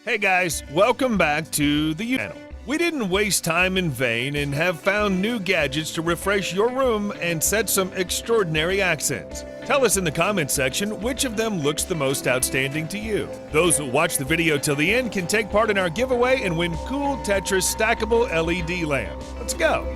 Hey guys, welcome back to the channel. We didn't waste time in vain and have found new gadgets to refresh your room and set some extraordinary accents. Tell us in the comments section which of them looks the most outstanding to you. Those who watch the video till the end can take part in our giveaway and win cool Tetris stackable LED lamp. Let's go!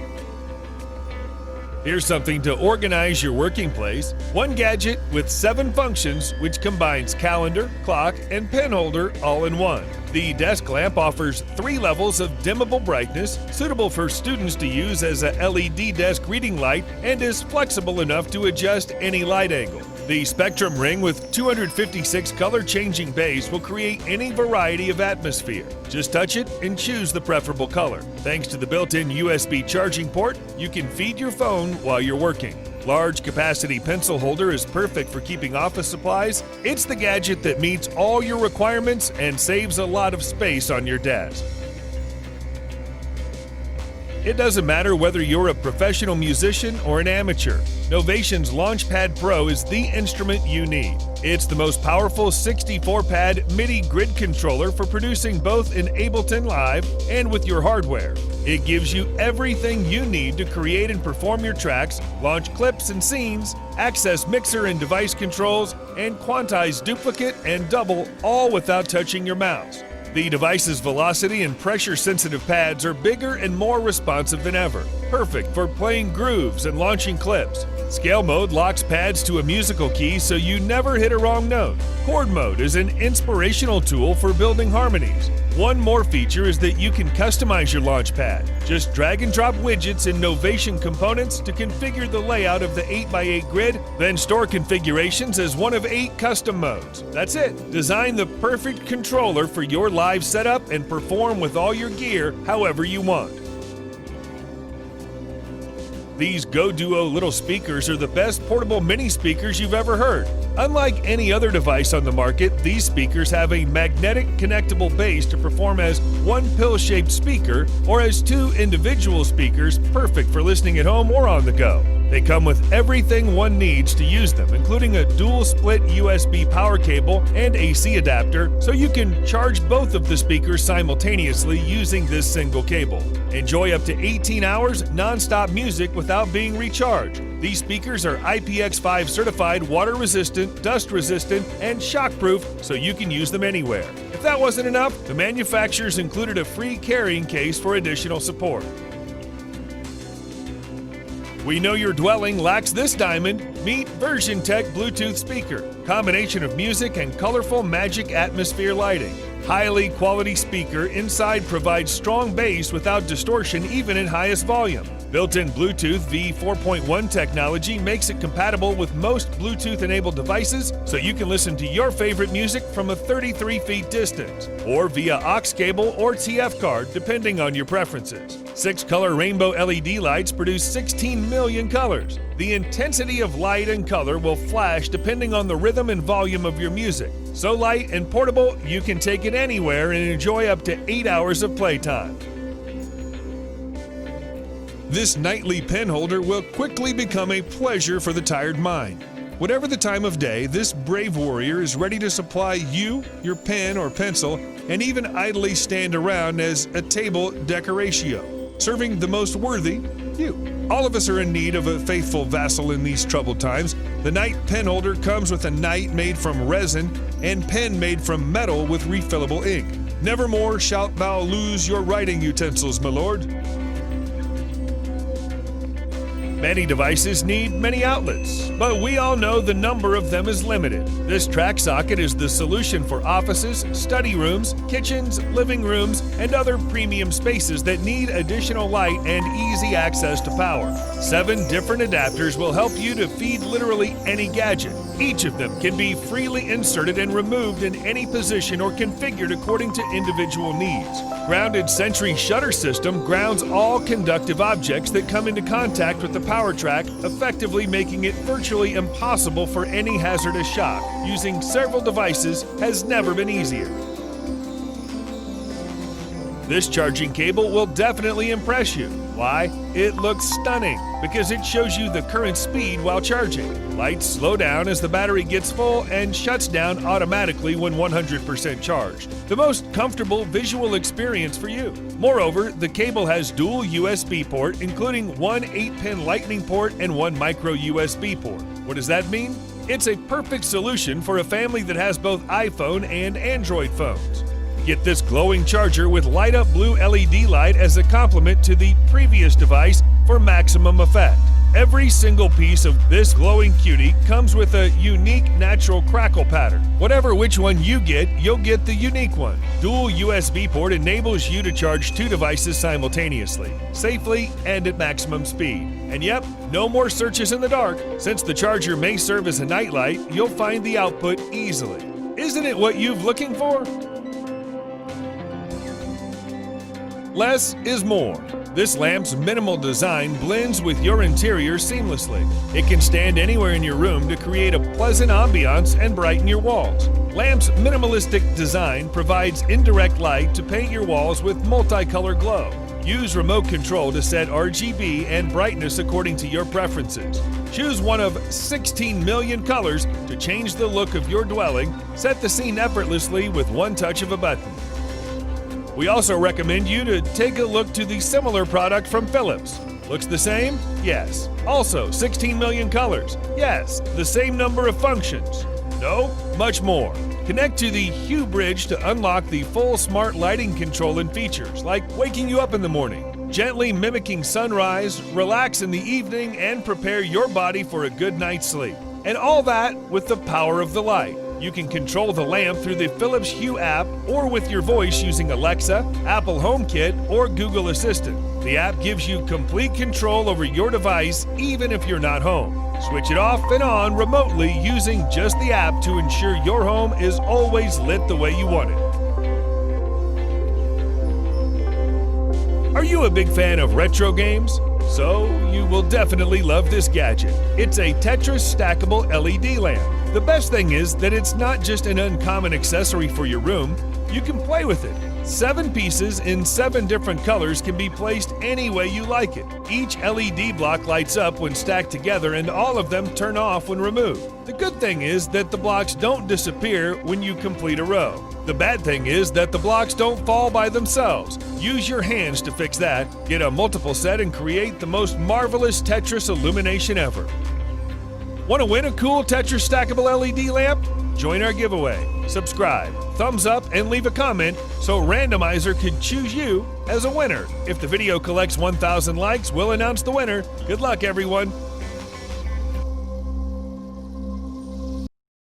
Here's something to organize your working place. One gadget with 7 functions which combines calendar, clock, and pen holder all in one. The desk lamp offers 3 levels of dimmable brightness, suitable for students to use as a LED desk reading light, and is flexible enough to adjust any light angle. The Spectrum ring with 256 color-changing bays will create any variety of atmosphere. Just touch it and choose the preferable color. Thanks to the built-in USB charging port, you can feed your phone while you're working. Large capacity pencil holder is perfect for keeping office supplies. It's the gadget that meets all your requirements and saves a lot of space on your desk. It doesn't matter whether you're a professional musician or an amateur. Novation's LaunchPad Pro is the instrument you need. It's the most powerful 64-pad MIDI grid controller for producing both in Ableton Live and with your hardware. It gives you everything you need to create and perform your tracks, launch clips and scenes, access mixer and device controls, and quantize duplicate and double, all without touching your mouse. The device's velocity and pressure-sensitive pads are bigger and more responsive than ever, perfect for playing grooves and launching clips. Scale mode locks pads to a musical key so you never hit a wrong note. Chord mode is an inspirational tool for building harmonies. One more feature is that you can customize your LaunchPad. Just drag and drop widgets in Novation components to configure the layout of the 8x8 grid, then store configurations as one of 8 custom modes. That's it. Design the perfect controller for your live setup and perform with all your gear however you want. These Go Duo little speakers are the best portable mini speakers you've ever heard. Unlike any other device on the market, these speakers have a magnetic connectable base to perform as one pill-shaped speaker or as 2 individual speakers, perfect for listening at home or on the go. They come with everything one needs to use them, including a dual-split USB power cable and AC adapter, so you can charge both of the speakers simultaneously using this single cable. Enjoy up to 18 hours non-stop music without being recharged. These speakers are IPX5 certified, water-resistant, dust-resistant, and shock-proof, so you can use them anywhere. If that wasn't enough, the manufacturers included a free carrying case for additional support. We know your dwelling lacks this diamond. Meet VersionTech Bluetooth speaker. Combination of music and colorful magic atmosphere lighting. Highly quality speaker inside provides strong bass without distortion even at highest volume. Built-in Bluetooth V4.1 technology makes it compatible with most Bluetooth-enabled devices, so you can listen to your favorite music from a 33 feet distance, or via aux cable or TF card, depending on your preferences. 6-color rainbow LED lights produce 16 million colors. The intensity of light and color will flash depending on the rhythm and volume of your music. So light and portable, you can take it anywhere and enjoy up to 8 hours of playtime. This nightly pen holder will quickly become a pleasure for the tired mind. Whatever the time of day, this brave warrior is ready to supply you, your pen or pencil, and even idly stand around as a table decoratio, serving the most worthy, you. All of us are in need of a faithful vassal in these troubled times. The Knight pen holder comes with a knight made from resin and pen made from metal with refillable ink. Nevermore shalt thou lose your writing utensils, my lord. Many devices need many outlets, but we all know the number of them is limited. This track socket is the solution for offices, study rooms, kitchens, living rooms, and other premium spaces that need additional light and easy access to power. 7 different adapters will help you to feed literally any gadget. Each of them can be freely inserted and removed in any position or configured according to individual needs. Grounded Sentry shutter system grounds all conductive objects that come into contact with the power track, effectively making it virtually impossible for any hazardous shock. Using several devices has never been easier. This charging cable will definitely impress you. Why? It looks stunning. because it shows you the current speed while charging. Lights slow down as the battery gets full and shuts down automatically when 100% charged. The most comfortable visual experience for you. Moreover, the cable has dual USB port, including one 8-pin Lightning port and one micro USB port. What does that mean? It's a perfect solution for a family that has both iPhone and Android phones. Get this glowing charger with light-up blue LED light as a complement to the previous device for maximum effect. Every single piece of this glowing cutie comes with a unique natural crackle pattern. Whatever which one you get, you'll get the unique one. Dual USB port enables you to charge two devices simultaneously, safely and at maximum speed. And yep, no more searches in the dark. Since the charger may serve as a nightlight, you'll find the output easily. Isn't it what you've looking for? Less is more. This lamp's minimal design blends with your interior seamlessly. It can stand anywhere in your room to create a pleasant ambiance and brighten your walls. Lamp's minimalistic design provides indirect light to paint your walls with multicolor glow. Use remote control to set RGB and brightness according to your preferences. Choose one of 16 million colors to change the look of your dwelling. Set the scene effortlessly with one touch of a button. We also recommend you to take a look to the similar product from Philips. Looks the same? Yes. Also, 16 million colors? Yes. The same number of functions? No? Much more. Connect to the Hue Bridge to unlock the full smart lighting control and features, like waking you up in the morning, gently mimicking sunrise, relax in the evening, and prepare your body for a good night's sleep. And all that with the power of the light. You can control the lamp through the Philips Hue app or with your voice using Alexa, Apple HomeKit, or Google Assistant. The app gives you complete control over your device even if you're not home. Switch it off and on remotely using just the app to ensure your home is always lit the way you want it. Are you a big fan of retro games? So you will definitely love this gadget. It's a Tetris stackable LED lamp. The best thing is that it's not just an uncommon accessory for your room, you can play with it. 7 pieces in 7 different colors can be placed any way you like it. Each LED block lights up when stacked together and all of them turn off when removed. The good thing is that the blocks don't disappear when you complete a row. The bad thing is that the blocks don't fall by themselves. Use your hands to fix that. Get a multiple set and create the most marvelous Tetris illumination ever. Want to win a cool Tetris stackable LED lamp? Join our giveaway. Subscribe, thumbs up, and leave a comment so Randomizer could choose you as a winner. If the video collects 1,000 likes, we'll announce the winner. Good luck, everyone.